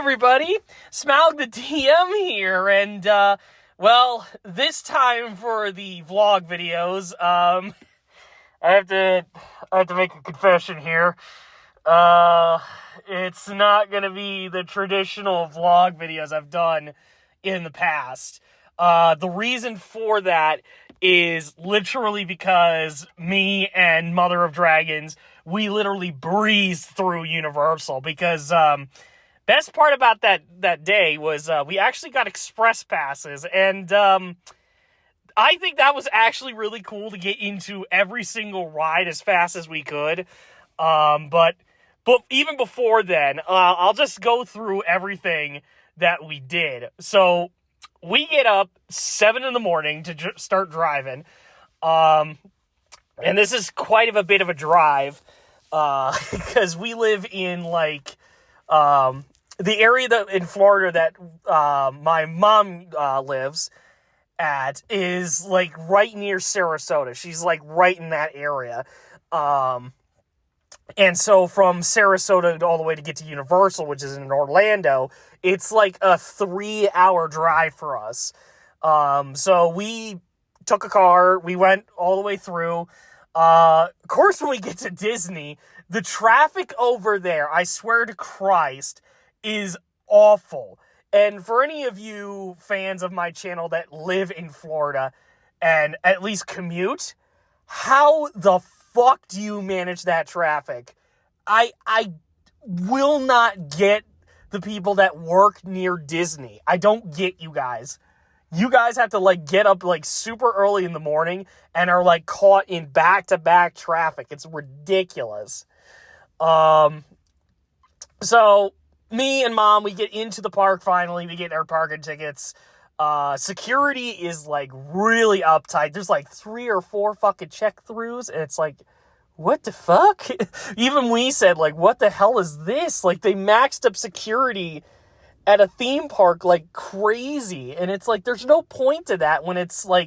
everybody, Smaug the DM here, and, this time for the vlog videos, I have to make a confession here. It's not gonna be the traditional vlog videos I've done in the past. The reason for that is literally because me and Mother of Dragons, we literally breezed through Universal because, best part about that day was, we actually got express passes, and, I think that was actually really cool to get into every single ride as fast as we could, but even before then, I'll just go through everything that we did. So, we get up 7 in the morning to start driving, and this is quite of a bit of a drive, because we live in, the area in Florida that, my mom, lives at is, right near Sarasota. She's, right in that area, and so from Sarasota all the way to get to Universal, which is in Orlando, it's a 3-hour drive for us. So we took a car, we went all the way through. Of course, when we get to Disney, the traffic over there, I swear to Christ, is awful. And for any of you fans of my channel that live in Florida and at least commute, how the fuck do you manage that traffic? I will not get the people that work near Disney. I don't get you guys. You guys have to, get up, super early in the morning and are, caught in back-to-back traffic. It's ridiculous. So, me and Mom, we get into the park finally. We get our parking tickets. Security is, really uptight. There's, 3 or 4 fucking check-throughs, and it's what the fuck? Even we said, what the hell is this? They maxed up security at a theme park crazy, and it's there's no point to that when it's so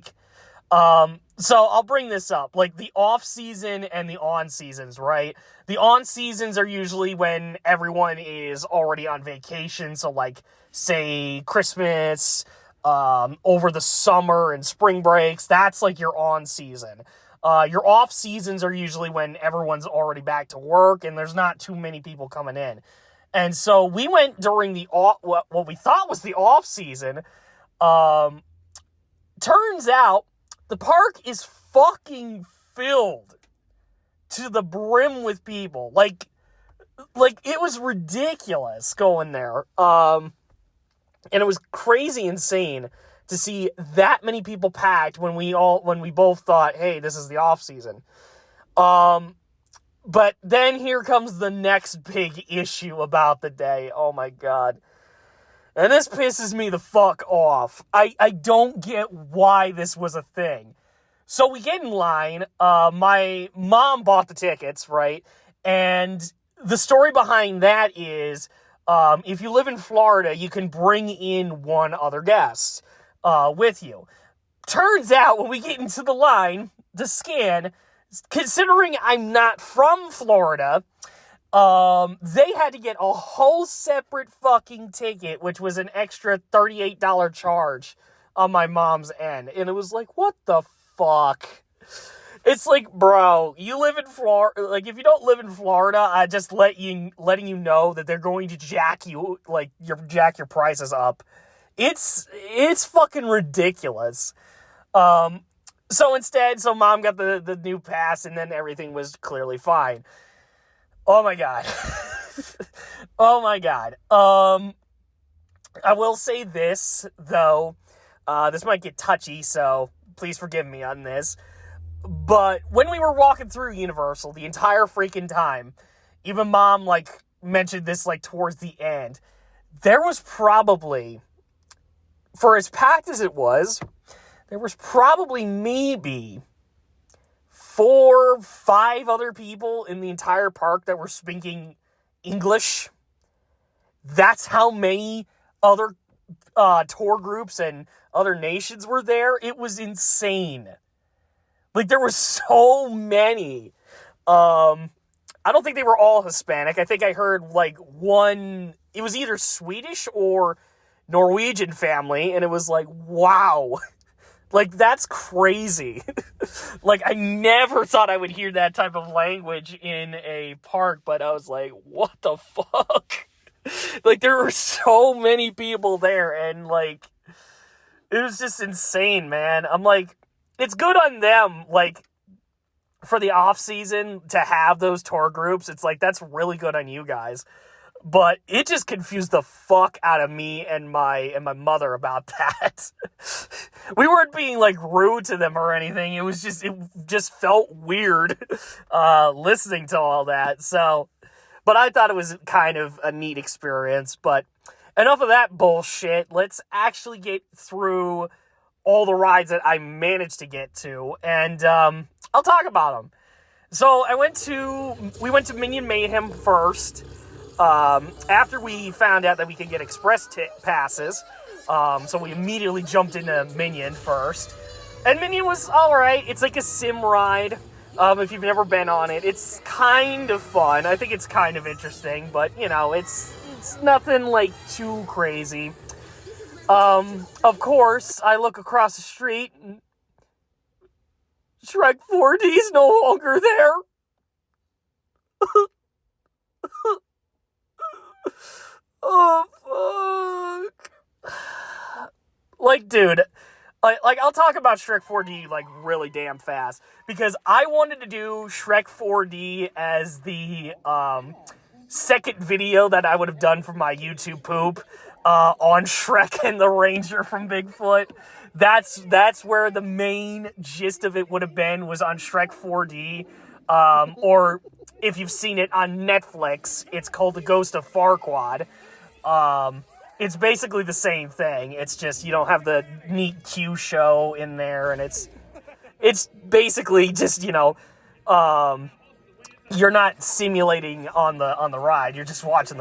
I'll bring this up, the off-season and the on-seasons, right? The on-seasons are usually when everyone is already on vacation, so say Christmas, over the summer and spring breaks, that's your on-season. Your off-seasons are usually when everyone's already back to work and there's not too many people coming in. And so we went during what we thought was the off-season. Turns out the park is fucking filled to the brim with people. It was ridiculous going there. And it was crazy insane to see that many people packed when we both thought, hey, this is the off season. But then here comes the next big issue about the day. Oh my God. And this pisses me the fuck off. I don't get why this was a thing. So we get in line, my mom bought the tickets, right? And the story behind that is, if you live in Florida, you can bring in one other guest with you. Turns out when we get into the line to scan, considering I'm not from Florida, they had to get a whole separate fucking ticket, which was an extra $38 charge on my mom's end. And it was what the fuck? It's bro, you live in Florida. If you don't live in Florida, I just letting you know that they're going to jack your prices up. It's fucking ridiculous. So instead, Mom got the new pass, and then everything was clearly fine. Oh my God. Oh my God. I will say this, though. This might get touchy, so please forgive me on this. But when we were walking through Universal the entire freaking time, even Mom, mentioned this, towards the end, there was probably, for as packed as it was, there was probably maybe 4 or 5 other people in the entire park that were speaking English. That's how many other tour groups and other nations were there. It was insane. There were so many. I don't think they were all Hispanic. I think I heard, one it was either Swedish or Norwegian family, and it was like, wow. Like, that's crazy. Like, I never thought I would hear that type of language in a park, but I was like, what the fuck? Like, there were so many people there, and, like, it was just insane, man. I'm like, it's good on them, like, for the off-season to have those tour groups. It's like, that's really good on you guys. But it just confused the fuck out of me and my mother about that. We weren't being, like, rude to them or anything. It just felt weird listening to all that. So, but I thought it was kind of a neat experience. But enough of that bullshit. Let's actually get through all the rides that I managed to get to. And I'll talk about them. So we went to Minion Mayhem first. After we found out that we could get express passes, so we immediately jumped into Minion first. And Minion was alright. It's like a sim ride. If you've never been on it, it's kind of fun. I think it's kind of interesting, but, you know, it's nothing, like, too crazy. Of course, I look across the street, and Shrek 4D's no longer there. Oh, fuck. Like, dude, like, I'll talk about Shrek 4D, like, really damn fast, because I wanted to do Shrek 4D as the, second video that I would have done for my YouTube poop, on Shrek and the Ranger from Bigfoot. That's where the main gist of it would have been, was on Shrek 4D, or if you've seen it on Netflix, it's called The Ghost of Farquaad. It's basically the same thing. It's just you don't have the neat Q show in there, and it's basically just, you know, you're not simulating on the ride. You're just watching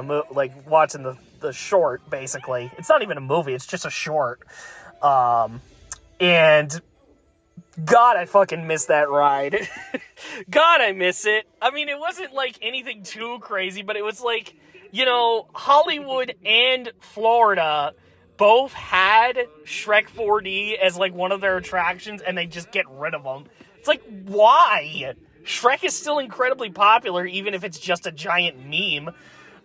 watching the short. Basically, it's not even a movie. It's just a short. And God, I fucking miss that ride. God, I miss it. I mean, it wasn't like anything too crazy, but it was like, you know, Hollywood and Florida both had Shrek 4D as, like, one of their attractions, and they just get rid of them. It's like, why? Shrek is still incredibly popular, even if it's just a giant meme.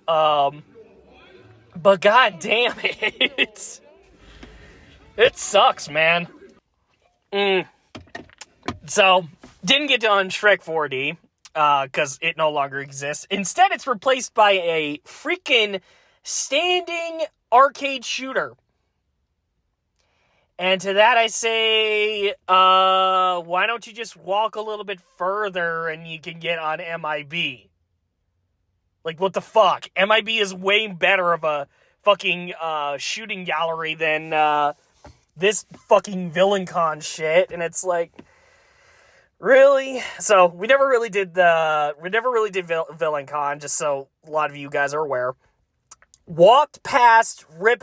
But god damn it. It sucks, man. So, didn't get on Shrek 4D. Because it no longer exists. Instead, it's replaced by a freaking standing arcade shooter. And to that I say, why don't you just walk a little bit further and you can get on MIB? Like, what the fuck? MIB is way better of a fucking shooting gallery than this fucking VillainCon shit. And it's like, really? So, we never really did VillainCon, just so a lot of you guys are aware. Walked past Rip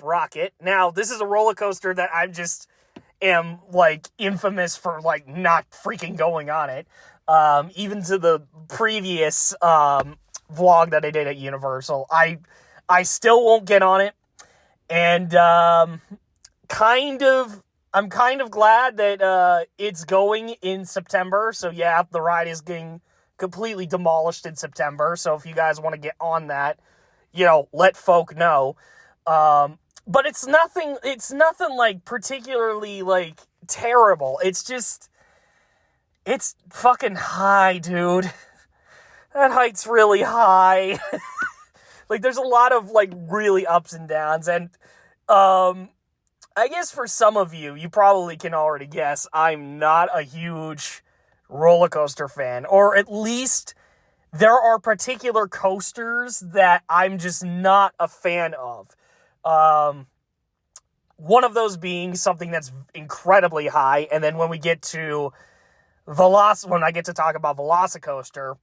Rocket. Now, this is a roller coaster that I just am, like, infamous for, like, not freaking going on it. Even to the previous vlog that I did at Universal. I still won't get on it. And, I'm kind of glad that it's going in September. So, yeah, the ride is getting completely demolished in September. So, if you guys want to get on that, you know, let folk know. But it's nothing, like, particularly, like, terrible. It's just, it's fucking high, dude. That height's really high. Like, there's a lot of, like, really ups and downs. And, I guess for some of you, you probably can already guess, I'm not a huge roller coaster fan. Or at least there are particular coasters that I'm just not a fan of. One of those being something that's incredibly high. And then when we get to when I get to talk about Velocicoaster,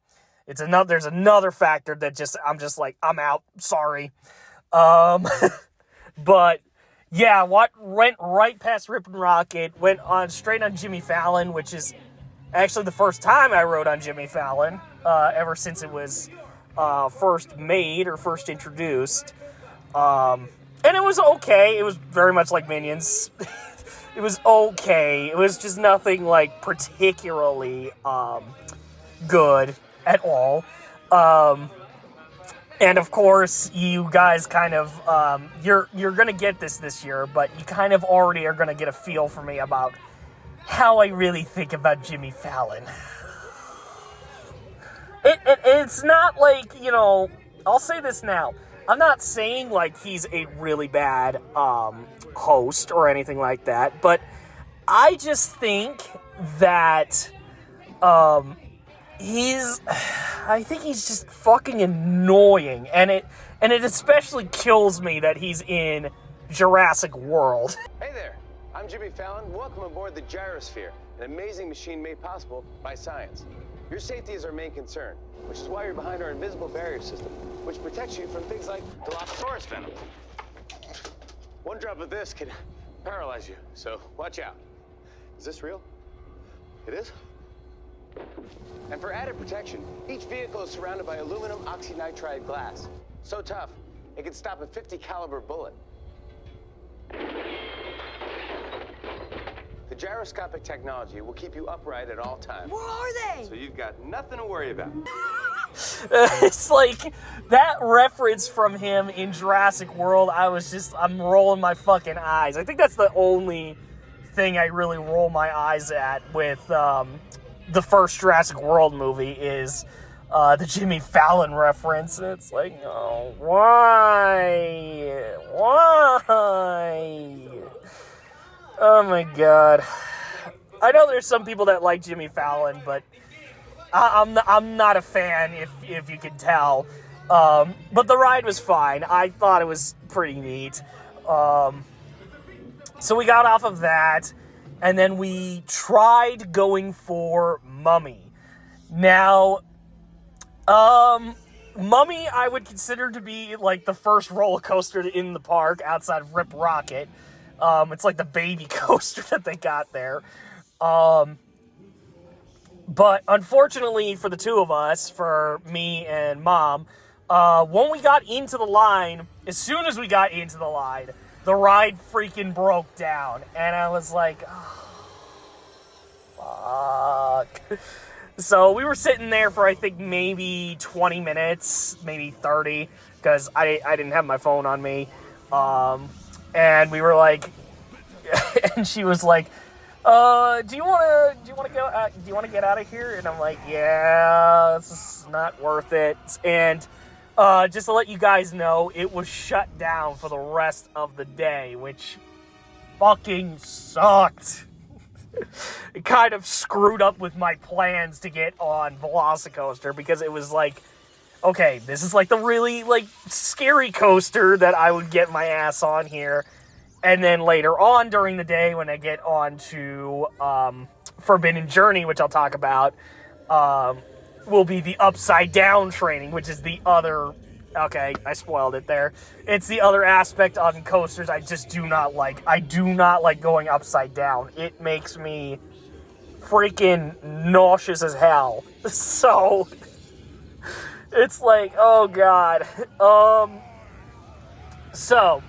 there's another factor that I'm just like, I'm out. Sorry. But yeah, went right past Rip and Rocket, went straight on Jimmy Fallon, which is actually the first time I rode on Jimmy Fallon, ever since it was first made or first introduced. And it was okay. It was very much like Minions. It was okay. It was just nothing, like, particularly good at all. And of course, you guys kind of, you're gonna get this year, but you kind of already are gonna get a feel for me about how I really think about Jimmy Fallon. It's not like, you know, I'll say this now. I'm not saying, like, he's a really bad, host or anything like that, but I just think that, I think he's just fucking annoying, and it especially kills me that he's in Jurassic World. Hey there, I'm Jimmy Fallon. Welcome aboard the Gyrosphere, an amazing machine made possible by science. Your safety is our main concern, which is why you're behind our invisible barrier system, which protects you from things like Dilophosaurus venom. One drop of this can paralyze you, so watch out. Is this real? It is? And for added protection, each vehicle is surrounded by aluminum oxynitride glass. So tough, it can stop a .50 caliber bullet. The gyroscopic technology will keep you upright at all times. Where are they? So you've got nothing to worry about. It's like that reference from him in Jurassic World. I'm rolling my fucking eyes. I think that's the only thing I really roll my eyes at with the first Jurassic World movie is the Jimmy Fallon reference. And it's like, oh, why? Oh my god. I know there's some people that like Jimmy Fallon, but I'm not a fan, if you can tell. But the ride was fine. I thought it was pretty neat. So we got off of that, and then we tried going for Mummy. Now, Mummy I would consider to be like the first roller coaster in the park outside of Rip Rocket. It's like the baby coaster that they got there. But unfortunately for the two of us, for me and Mom, when we got into the line, as soon as we got into the line, the ride freaking broke down. And I was like, oh, fuck. So we were sitting there for, I think, maybe 20 minutes, maybe 30, because I didn't have my phone on me. And we were like, and she was like, do you want to get out of here? And I'm like, yeah, this is not worth it. And just to let you guys know, it was shut down for the rest of the day, which fucking sucked. It kind of screwed up with my plans to get on Velocicoaster, because it was like, okay, this is like the really, like, scary coaster that I would get my ass on here. And then later on during the day, when I get on to Forbidden Journey, which I'll talk about, will be the Upside Down training, which is the other... Okay, I spoiled it there. It's the other aspect on coasters I just do not like. I do not like going upside down. It makes me freaking nauseous as hell. So... it's like, oh god. So...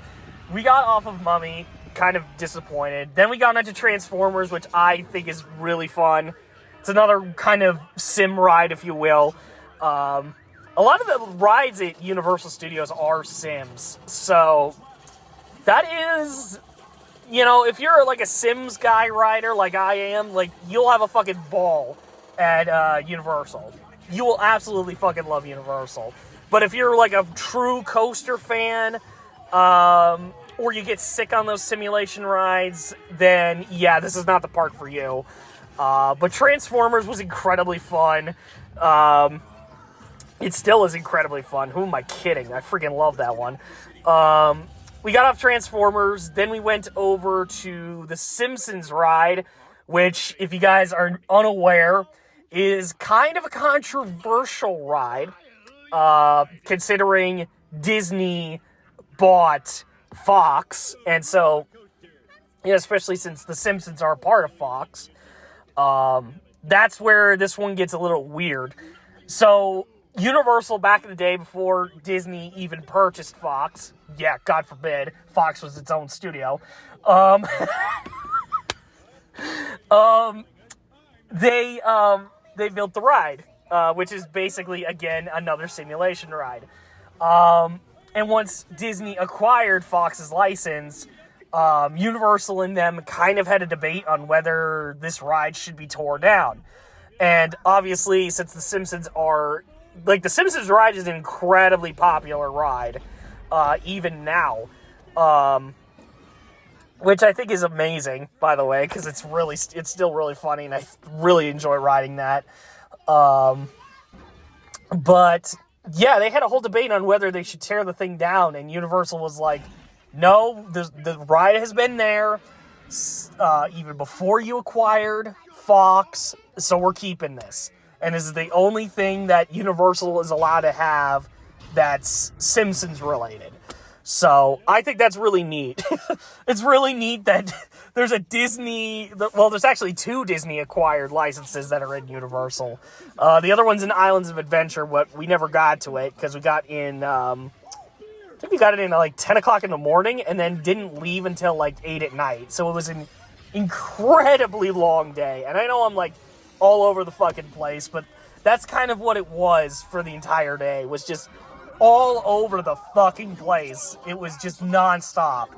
we got off of Mummy, kind of disappointed. Then we got into Transformers, which I think is really fun. It's another kind of sim ride, if you will. A lot of the rides at Universal Studios are sims. So, that is, you know, if you're like a Sims guy rider like I am, like, you'll have a fucking ball at Universal. You will absolutely fucking love Universal. But if you're like a true coaster fan... or you get sick on those simulation rides, then yeah, this is not the park for you. But Transformers was incredibly fun. It still is incredibly fun. Who am I kidding? I freaking love that one. We got off Transformers, then we went over to the Simpsons ride, which, if you guys are unaware, is kind of a controversial ride, considering Disney bought Fox, and so, yeah, especially since the Simpsons are a part of Fox, that's where this one gets a little weird. So, Universal back in the day before Disney even purchased Fox. Yeah, God forbid, Fox was its own studio. They built the ride, which is basically, again, another simulation ride. And once Disney acquired Fox's license, Universal and them kind of had a debate on whether this ride should be torn down. And obviously, since The Simpsons are... Like, The Simpsons ride is an incredibly popular ride, even now. Which I think is amazing, by the way, because it's still really funny, and I really enjoy riding that. But, yeah, they had a whole debate on whether they should tear the thing down, and Universal was like, no, the ride has been there even before you acquired Fox, so we're keeping this. And this is the only thing that Universal is allowed to have that's Simpsons related. So I think that's really neat. It's really neat that there's a Disney... Well, there's actually 2 Disney acquired licenses that are in Universal. The other one's in Islands of Adventure, but we never got to it because we got in... I think we got it in like 10 o'clock in the morning and then didn't leave until like 8 at night. So it was an incredibly long day. And I know I'm like all over the fucking place, but that's kind of what it was for the entire day. It was just all over the fucking place. It was just nonstop.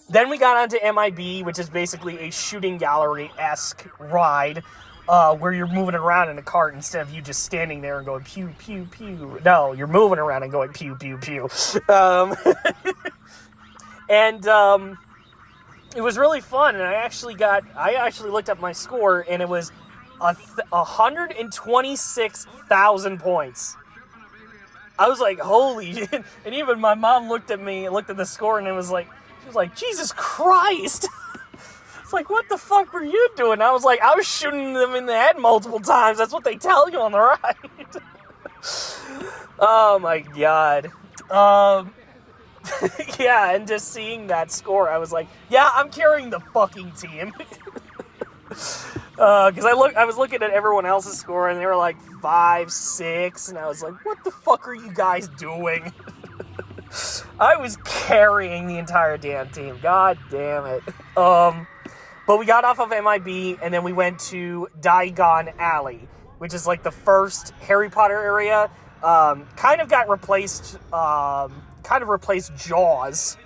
Then we got onto MIB, which is basically a shooting gallery-esque ride, where you're moving around in a cart instead of you just standing there and going pew, pew, pew. No, you're moving around and going pew, pew, pew. It was really fun, and I actually looked up my score, and it was 126,000 points. I was like, holy shit. And even my mom looked at the score, and she was like, Jesus Christ. It's like, what the fuck were you doing? I was like, I was shooting them in the head multiple times. That's what they tell you on the ride. Oh my God. Yeah, and just seeing that score, I was like, yeah, I'm carrying the fucking team. Because I was looking at everyone else's score, and they were like 5, 6, and I was like, what the fuck are you guys doing? I was carrying the entire damn team. God damn it. But we got off of MIB, and then we went to Diagon Alley, which is like the first Harry Potter area. Kind of replaced Jaws.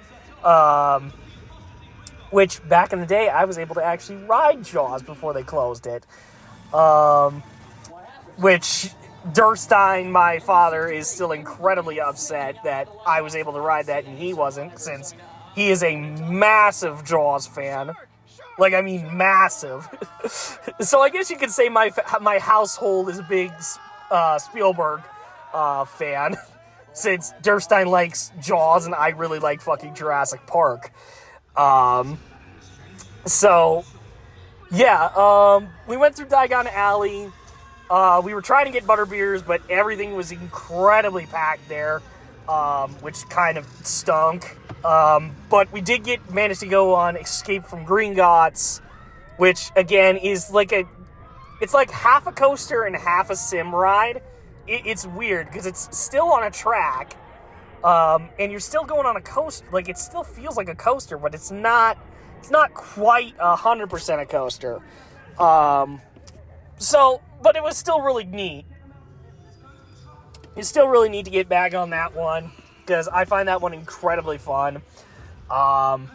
Which, back in the day, I was able to actually ride Jaws before they closed it. Which, Durstein, my father, is still incredibly upset that I was able to ride that and he wasn't, since he is a massive Jaws fan. Like, I mean, massive. So I guess you could say my household is a big Spielberg fan, since Durstein likes Jaws and I really like fucking Jurassic Park. So, yeah, we went through Diagon Alley. We were trying to get ButterBeers, but everything was incredibly packed there, which kind of stunk. But we did manage to go on Escape from Gringotts, which, again, is it's like half a coaster and half a sim ride. It's weird, because it's still on a track, and you're still going on a coaster. Like, it still feels like a coaster, but it's not quite 100% a coaster. But it was still really neat. It's still really neat to get back on that one, because I find that one incredibly fun. And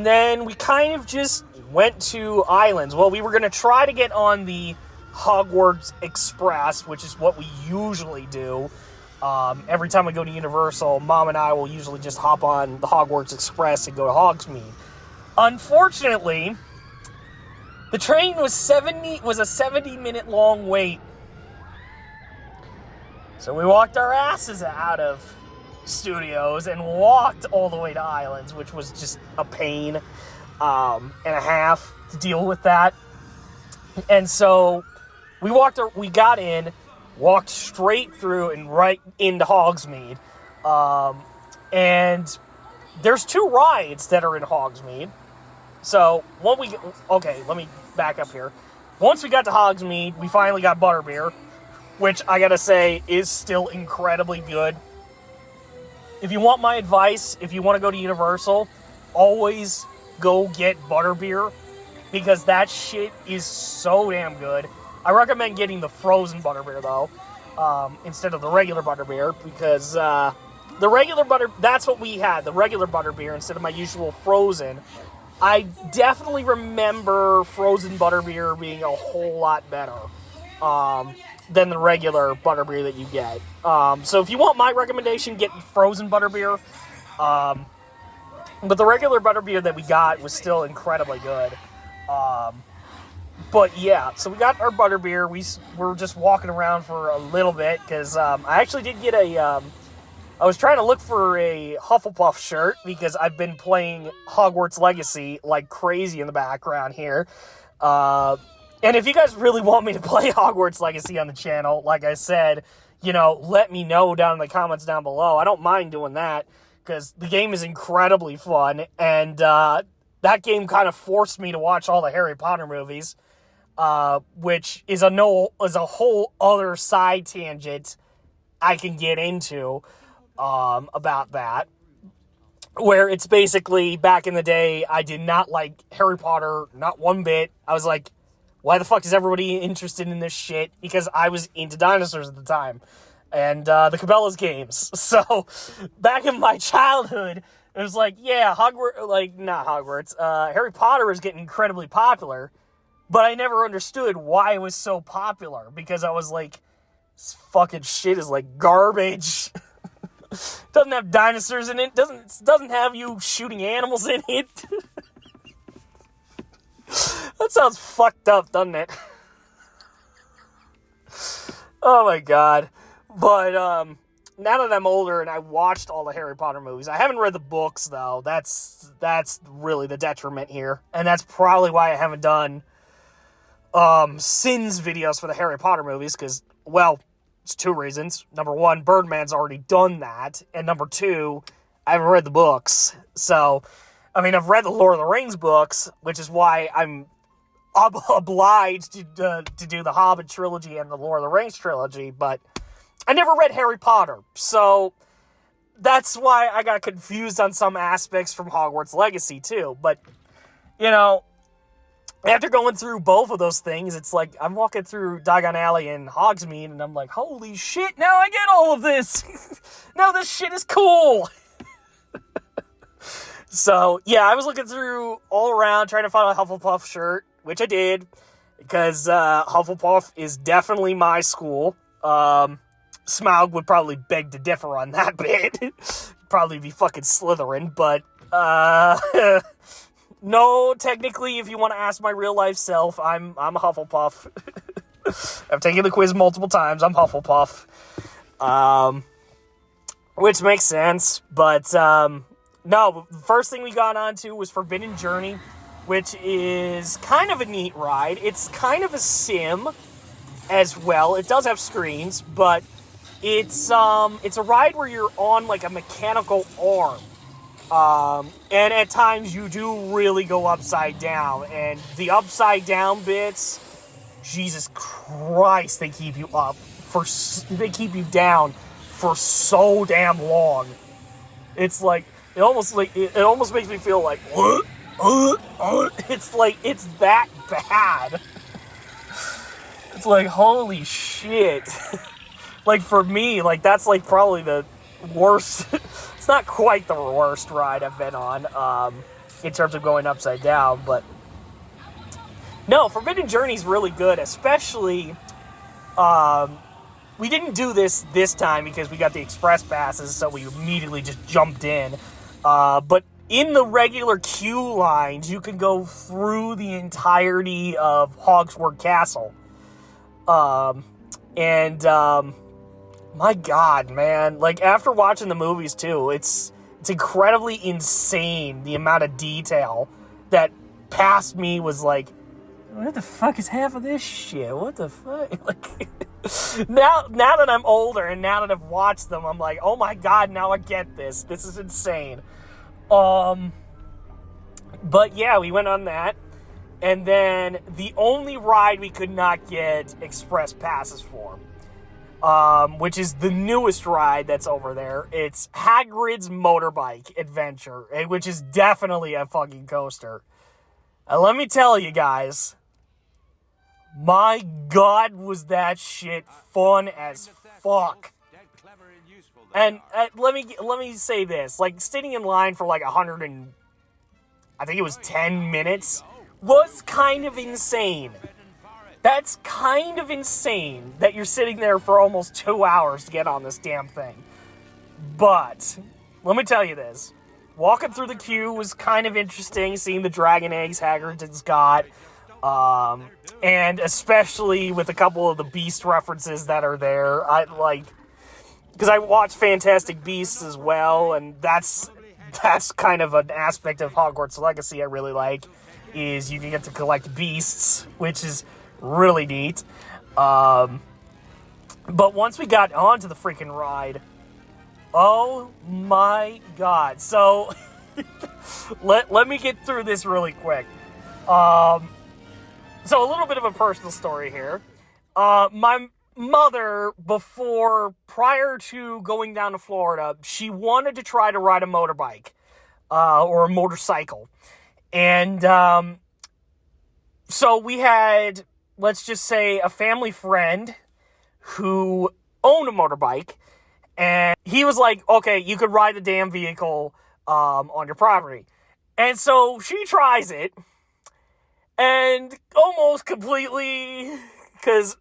then we kind of just went to islands. Well, we were going to try to get on the Hogwarts Express, which is what we usually do. Every time I go to Universal, Mom and I will usually just hop on the Hogwarts Express and go to Hogsmeade. Unfortunately, the train was a 70-minute long wait. So we walked our asses out of studios and walked all the way to Islands, which was just a pain and a half to deal with that. And so we got in, walked straight through and right into Hogsmeade. And there's 2 rides that are in Hogsmeade. So, let me back up here. Once we got to Hogsmeade, we finally got Butterbeer. which I gotta say is still incredibly good. If you want my advice, if you want to go to Universal, always go get Butterbeer, because that shit is so damn good. I recommend getting the frozen Butterbeer, though, instead of the regular Butterbeer, because the regular butter, that's what we had, the regular Butterbeer instead of my usual frozen. I definitely remember frozen Butterbeer being a whole lot better than the regular Butterbeer that you get. So if you want my recommendation, get frozen Butterbeer. But the regular Butterbeer that we got was still incredibly good. But yeah, so we got our Butterbeer. We were just walking around for a little bit, because I actually did get I was trying to look for a Hufflepuff shirt, because I've been playing Hogwarts Legacy like crazy in the background here. And if you guys really want me to play Hogwarts Legacy on the channel, like I said, let me know down in the comments down below. I don't mind doing that, because the game is incredibly fun, and that game kind of forced me to watch all the Harry Potter movies, which is a whole other side tangent I can get into about that, where it's basically, back in the day, I did not like Harry Potter, not one bit. I was like, why the fuck is everybody interested in this shit? Because I was into dinosaurs at the time, and the Cabela's games. So, back in my childhood, it was like, yeah, Harry Potter is getting incredibly popular, but I never understood why it was so popular, because I was like, this fucking shit is like garbage. Doesn't have dinosaurs in it, doesn't have you shooting animals in it. That sounds fucked up, doesn't it? Oh my god. But now that I'm older and I watched all the Harry Potter movies, I haven't read the books, though. That's really the detriment here. And that's probably why I haven't done Sins videos for the Harry Potter movies, because, well, it's two reasons. Number one, Birdman's already done that. And number two, I haven't read the books. So, I mean, I've read the Lord of the Rings books, which is why I'm obliged to do the Hobbit trilogy and the Lord of the Rings trilogy, but I never read Harry Potter. So, that's why I got confused on some aspects from Hogwarts Legacy, too. But, after going through both of those things, it's like I'm walking through Diagon Alley and Hogsmeade, and I'm like, holy shit, now I get all of this. Now this shit is cool. So, yeah, I was looking through all around, trying to find a Hufflepuff shirt, which I did, because Hufflepuff is definitely my school. Smaug would probably beg to differ on that bit. Probably be fucking Slytherin, but, no, technically, if you want to ask my real-life self, I'm a Hufflepuff. I've taken the quiz multiple times. I'm Hufflepuff. Which makes sense, but, no, the first thing we got onto was Forbidden Journey, which is kind of a neat ride. It's kind of a sim as well. It does have screens, but it's a ride where you're on, like, a mechanical arm. And at times you do really go upside down, and the upside down bits, Jesus Christ, they keep you down for so damn long. It's like, it almost makes me feel like, it's like, it's that bad. It's like, holy shit. Like, for me, like, that's, like, probably the worst. It's not quite the worst ride I've been on, in terms of going upside down, but no, Forbidden Journey's really good, especially, we didn't do this time because we got the express passes, so we immediately just jumped in, but in the regular queue lines, you can go through the entirety of Hogsmeade Castle, my god, man, like, after watching the movies, too, it's incredibly insane, the amount of detail that past me was like, what the fuck is half of this shit? What the fuck? Like, now that I'm older, and now that I've watched them, I'm like, oh my god, now I get this. This is insane. But yeah, we went on that, and then the only ride we could not get express passes for which is the newest ride that's over there. It's Hagrid's Motorbike Adventure, which is definitely a fucking coaster. Let me tell you guys, my God, was that shit fun as fuck. And let me say this, like, sitting in line for like 10 minutes was kind of insane. That's kind of insane that you're sitting there for almost 2 hours to get on this damn thing. But let me tell you this. Walking through the queue was kind of interesting, seeing the dragon eggs Hagrid's got, and especially with a couple of the Beast references that are there. Because I watched Fantastic Beasts as well, and that's kind of an aspect of Hogwarts Legacy I really like, is you can get to collect beasts, which is really neat. But once we got onto the freaking ride, oh my God. So, let me get through this really quick. So a little bit of a personal story here. My mother, prior to going down to Florida, she wanted to try to ride a motorbike, or a motorcycle. And, so we had, let's just say, a family friend who owned a motorbike. And he was like, okay, you could ride the damn vehicle on your property. And so she tries it, and almost completely, because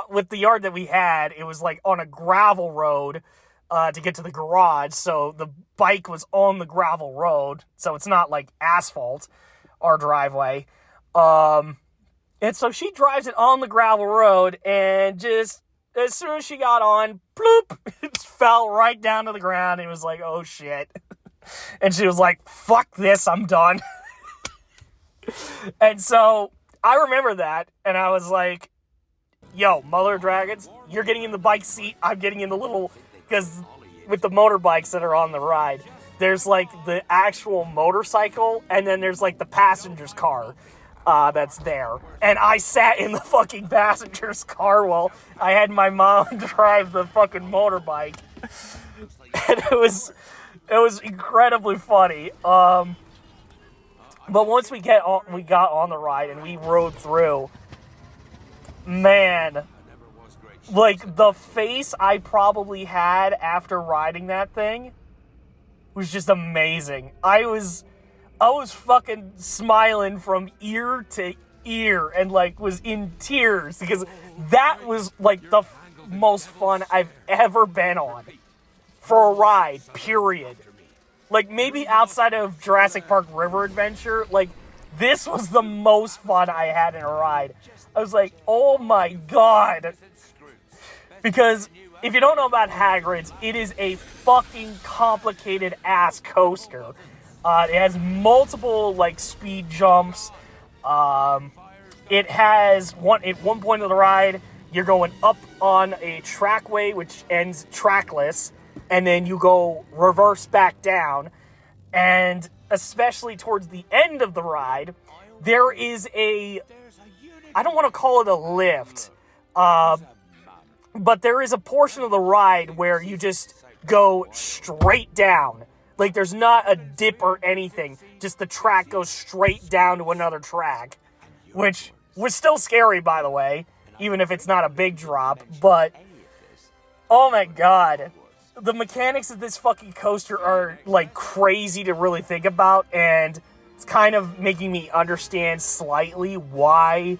with the yard that we had, it was like on a gravel road to get to the garage. So the bike was on the gravel road, so it's not like asphalt, our driveway. And so she drives it on the gravel road, and just as soon as she got on, bloop, it fell right down to the ground. It was like, oh shit. And she was like, fuck this, I'm done. And so I remember that, and I was like, yo, Mother of Dragons, you're getting in the bike seat, I'm getting in the little, because with the motorbikes that are on the ride, there's like the actual motorcycle, and then there's like the passenger's car. That's there. And I sat in the fucking passenger's car while I had my mom drive the fucking motorbike. And it was incredibly funny. But once we got on the ride and we rode through, man, like, the face I probably had after riding that thing was just amazing. I was fucking smiling from ear to ear and, like, was in tears because that was, like, the most fun I've ever been on for a ride, period. Like, maybe outside of Jurassic Park River Adventure, like, this was the most fun I had in a ride. I was like, oh my God. Because if you don't know about Hagrid's, it is a fucking complicated ass coaster. It has multiple, like, speed jumps. It has at one point of the ride, you're going up on a trackway, which ends trackless, and then you go reverse back down. And especially towards the end of the ride, there is I don't want to call it a lift, but there is a portion of the ride where you just go straight down. Like, there's not a dip or anything. Just the track goes straight down to another track. Which was still scary, by the way. Even if it's not a big drop. But, oh my God. The mechanics of this fucking coaster are, like, crazy to really think about. And it's kind of making me understand slightly why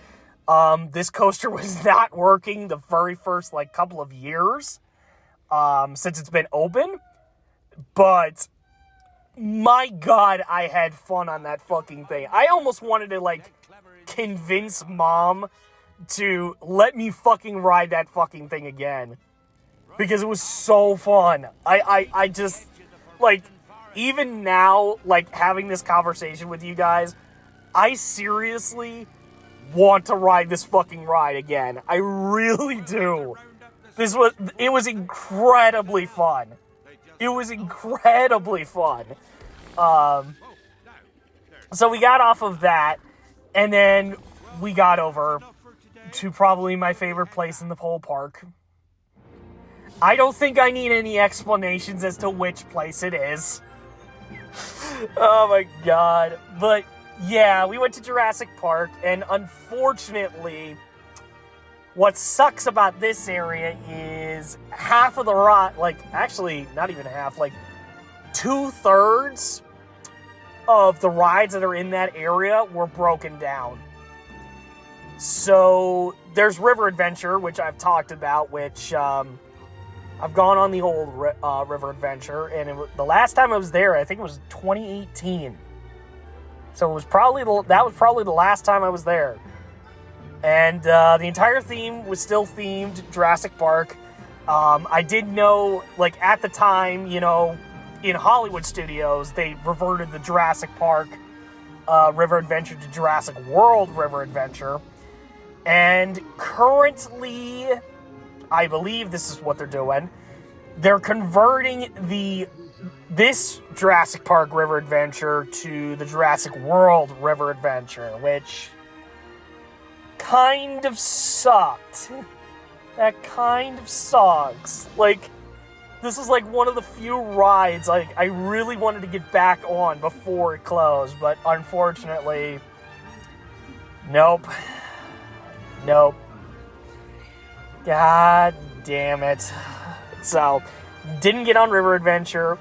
this coaster was not working the very first, like, couple of years. Since it's been open. But my God, I had fun on that fucking thing. I almost wanted to, like, convince Mom to let me fucking ride that fucking thing again. Because it was so fun. I just, like, even now, like, having this conversation with you guys, I seriously want to ride this fucking ride again. I really do. It was incredibly fun. It was incredibly fun. So we got off of that, and then we got over to probably my favorite place in the whole park. I don't think I need any explanations as to which place it is. Oh my god. But yeah, we went to Jurassic Park, and unfortunately, what sucks about this area is half of the ride, like, actually, not even half, like, 2/3 of the rides that are in that area were broken down. So, there's River Adventure, which I've talked about, which, I've gone on the old River Adventure, and the last time I was there, I think it was 2018. So, that was probably the last time I was there. And the entire theme was still themed Jurassic Park. I did know, like, at the time, you know, in Hollywood studios, they reverted the Jurassic Park River Adventure to Jurassic World River Adventure. And currently, I believe this is what they're doing. They're converting this Jurassic Park River Adventure to the Jurassic World River Adventure, which kind of sucked. That kind of sucks. Like, this is like one of the few rides like I really wanted to get back on before it closed, but unfortunately, nope. God damn it. So, didn't get on River Adventure.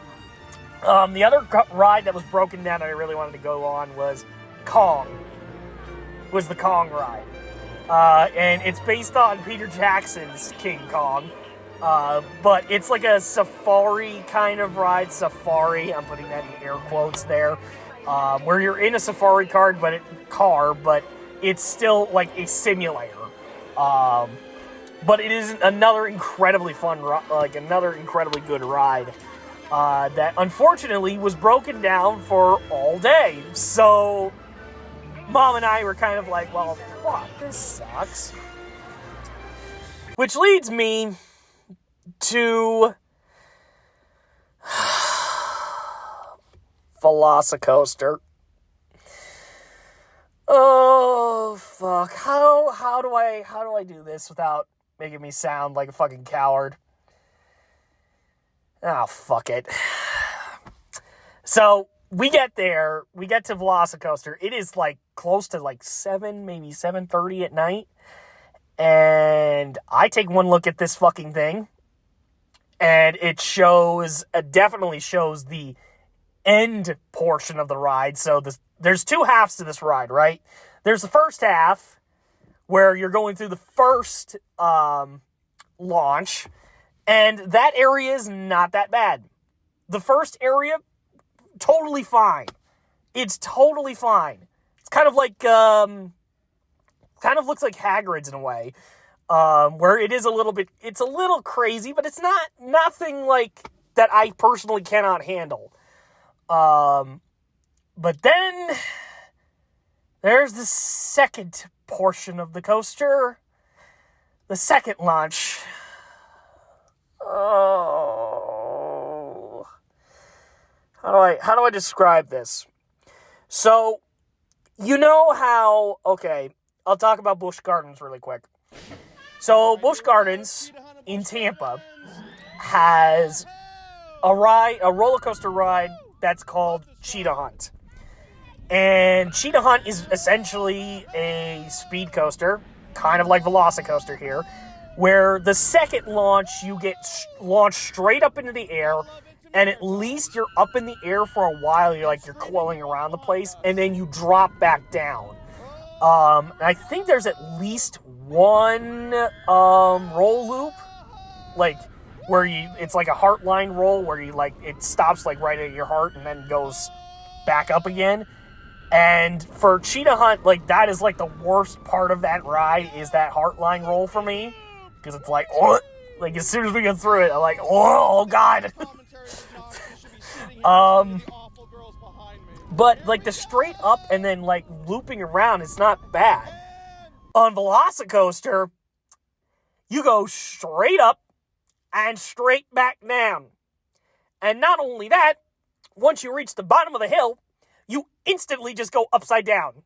The other ride that was broken down that I really wanted to go on was Kong. Was the Kong ride. And it's based on Peter Jackson's King Kong. But it's like a safari kind of ride. Safari, I'm putting that in air quotes there. Where you're in a safari car, but it's still like a simulator. But it is another incredibly fun, another incredibly good ride. That unfortunately was broken down for all day. So, Mom and I were kind of like, well, fuck, this sucks. Which leads me to Velocicoaster. Oh, fuck. How do I do this without making me sound like a fucking coward? Oh, fuck it. So, we get there. We get to Velocicoaster. It is, like, close to, like, 7, maybe 7:30 at night. And I take one look at this fucking thing. And it definitely shows the end portion of the ride. So, there's two halves to this ride, right? There's the first half, where you're going through the first launch. And that area is not that bad. The first area, totally fine. It's totally fine. It's kind of like, kind of looks like Hagrid's in a way. Where it's a little crazy, but it's nothing like that I personally cannot handle. But then, there's the second portion of the coaster. The second launch. Oh. How do I describe this? So, you know how, okay, I'll talk about Busch Gardens really quick. So, Busch Gardens in Tampa has a roller coaster ride that's called Cheetah Hunt. And Cheetah Hunt is essentially a speed coaster, kind of like Velocicoaster here, where the second launch, you get launched straight up into the air, and at least you're up in the air for a while, you're coiling around the place, and then you drop back down. I think there's at least one roll loop, like, where it's like a heartline roll, where it stops right at your heart and then goes back up again. And for Cheetah Hunt, that is the worst part of that ride, is that heartline roll for me. Because it's oh, as soon as we get through it, I'm oh God. But the straight up and then looping around, it's not bad. On Velocicoaster, you go straight up and straight back down. And not only that, once you reach the bottom of the hill, you instantly just go upside down.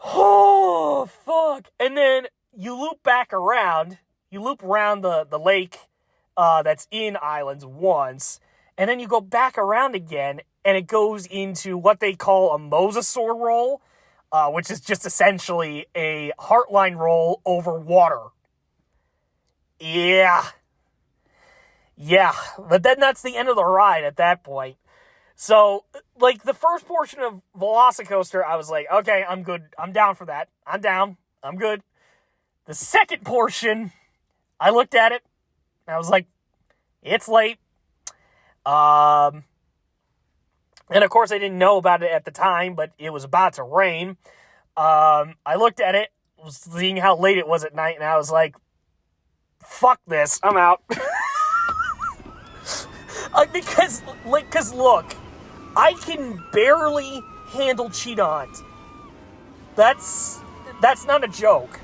Oh, fuck. And then you loop back around. you loop around the lake that's in Islands once, and then you go back around again, and it goes into what they call a mosasaur roll, which is just essentially a heartline roll over water. Yeah, but then that's the end of the ride at that point. So, like, the first portion of Velocicoaster, I was like, okay, I'm good. I'm down for that. I'm down. I'm good. The second portion, I looked at it, and I was like, it's late. And of course, I didn't know about it at the time, but it was about to rain. I looked at it, was seeing how late it was at night, and I was like, fuck this, I'm out. Because look, I can barely handle Cheetah Hunt. That's not a joke.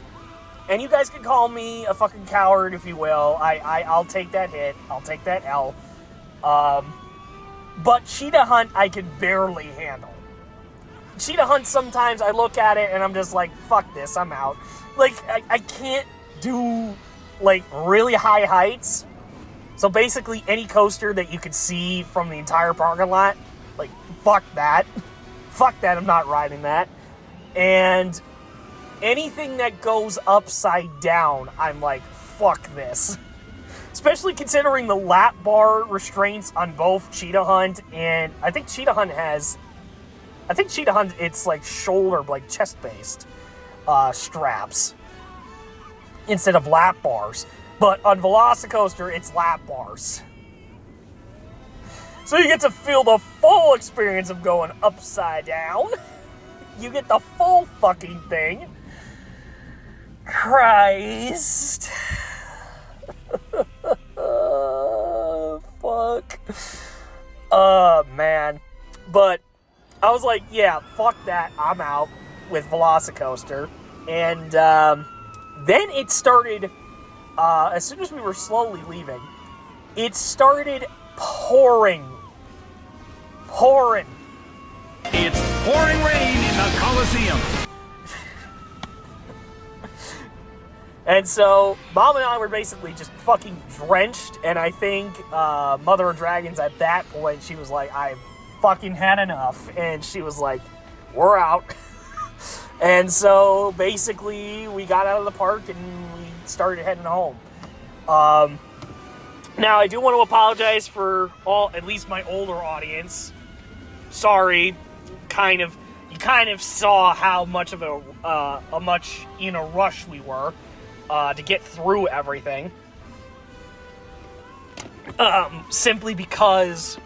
And you guys can call me a fucking coward if you will. I'll take that hit. I'll take that L. But Cheetah Hunt I can barely handle. Cheetah Hunt, sometimes I look at it and I'm just like, fuck this, I'm out. Like, I can't do, like, really high heights. So basically any coaster that you could see from the entire parking lot, like, fuck that. Fuck that, I'm not riding that. And anything that goes upside down, I'm like, fuck this. Especially considering the lap bar restraints on both Cheetah Hunt and I think Cheetah Hunt, it's like shoulder, like chest-based straps instead of lap bars. But on Velocicoaster, it's lap bars. So you get to feel the full experience of going upside down. You get the full fucking thing. Christ. Fuck. Man. But I was like, yeah, fuck that. I'm out with Velocicoaster. And then it started, as soon as we were slowly leaving, it started pouring. It's pouring rain in the Coliseum. And so, Mom and I were basically just fucking drenched, and I think Mother of Dragons at that point, she was like, I've fucking had enough, and she was like, we're out. And so, basically, we got out of the park, and we started heading home. Now, I do want to apologize for at least my older audience. Sorry, you kind of saw how much of a much in a rush we were to get through everything. Simply because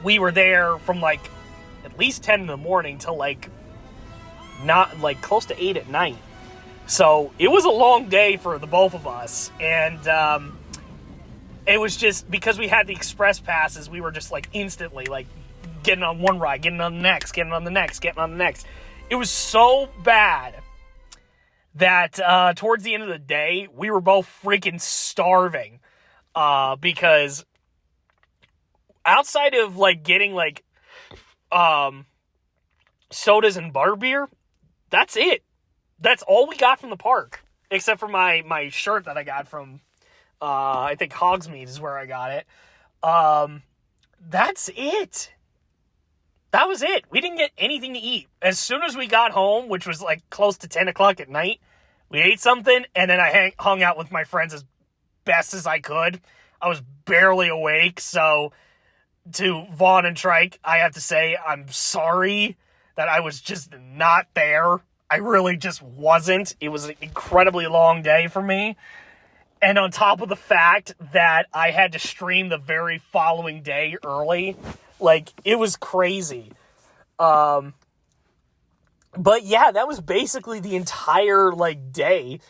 we were there from like at least 10 in the morning till like not like close to 8 at night. So it was a long day for the both of us, and it was just because we had the express passes, we were just like instantly like getting on one ride, getting on the next, getting on the next, getting on the next. It was so bad that towards the end of the day, we were both freaking starving because outside of like getting like sodas and butterbeer, that's it. That's all we got from the park, except for my shirt that I got from I think Hogsmeade is where I got it. That's it. That was it. We didn't get anything to eat. As soon as we got home, which was like close to 10 o'clock at night, we ate something, and then I hung out with my friends as best as I could. I was barely awake, so to Vaughn and Trike, I have to say I'm sorry that I was just not there. I really just wasn't. It was an incredibly long day for me. And on top of the fact that I had to stream the very following day early, like, it was crazy. But yeah, that was basically the entire, like, day,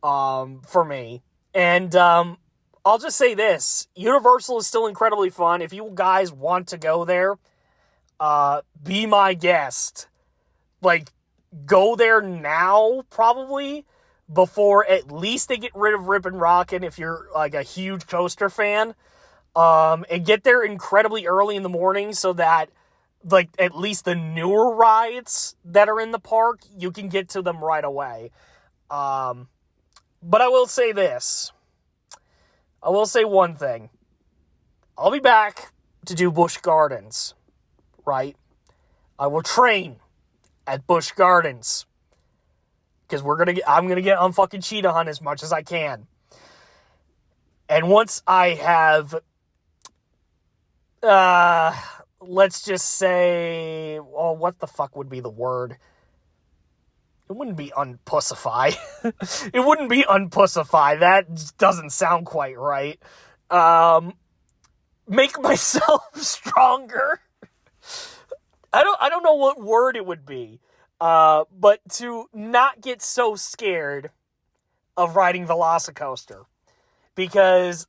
for me. And, I'll just say this. Universal is still incredibly fun. If you guys want to go there, be my guest. Like, go there now, probably, before at least they get rid of Rippin' Rockin' if you're, like, a huge coaster fan. And get there incredibly early in the morning so that, like, at least the newer rides that are in the park, you can get to them right away. But I will say this. I will say one thing. I'll be back to do Busch Gardens, right? I will train at Busch Gardens. Because I'm gonna get on fucking cheetah hunt as much as I can. And once I have, let's just say, well, what the fuck would be the word? It wouldn't be unpussify. It wouldn't be unpussify. That doesn't sound quite right. Make myself stronger. I don't know what word it would be. But to not get so scared of riding Velocicoaster. Because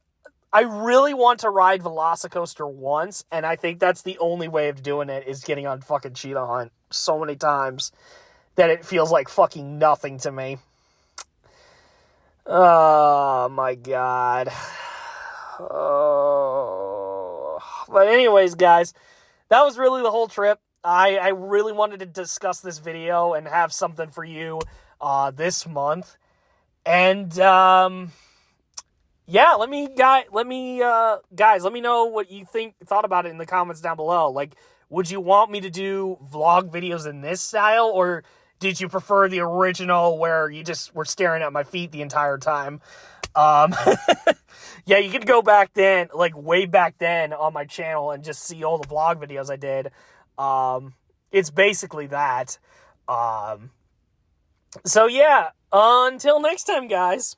I really want to ride Velocicoaster once, and I think that's the only way of doing it is getting on fucking cheetah hunt so many times that it feels like fucking nothing to me. Oh my god. Oh. But anyways, guys, that was really the whole trip. I really wanted to discuss this video and have something for you this month. And yeah, let me guys, let me know what you thought about it in the comments down below. Like, would you want me to do vlog videos in this style, or did you prefer the original where you just were staring at my feet the entire time? Yeah, you could go back then, like way back then on my channel and just see all the vlog videos I did. It's basically that. So yeah, until next time, guys,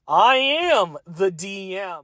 I am the DM.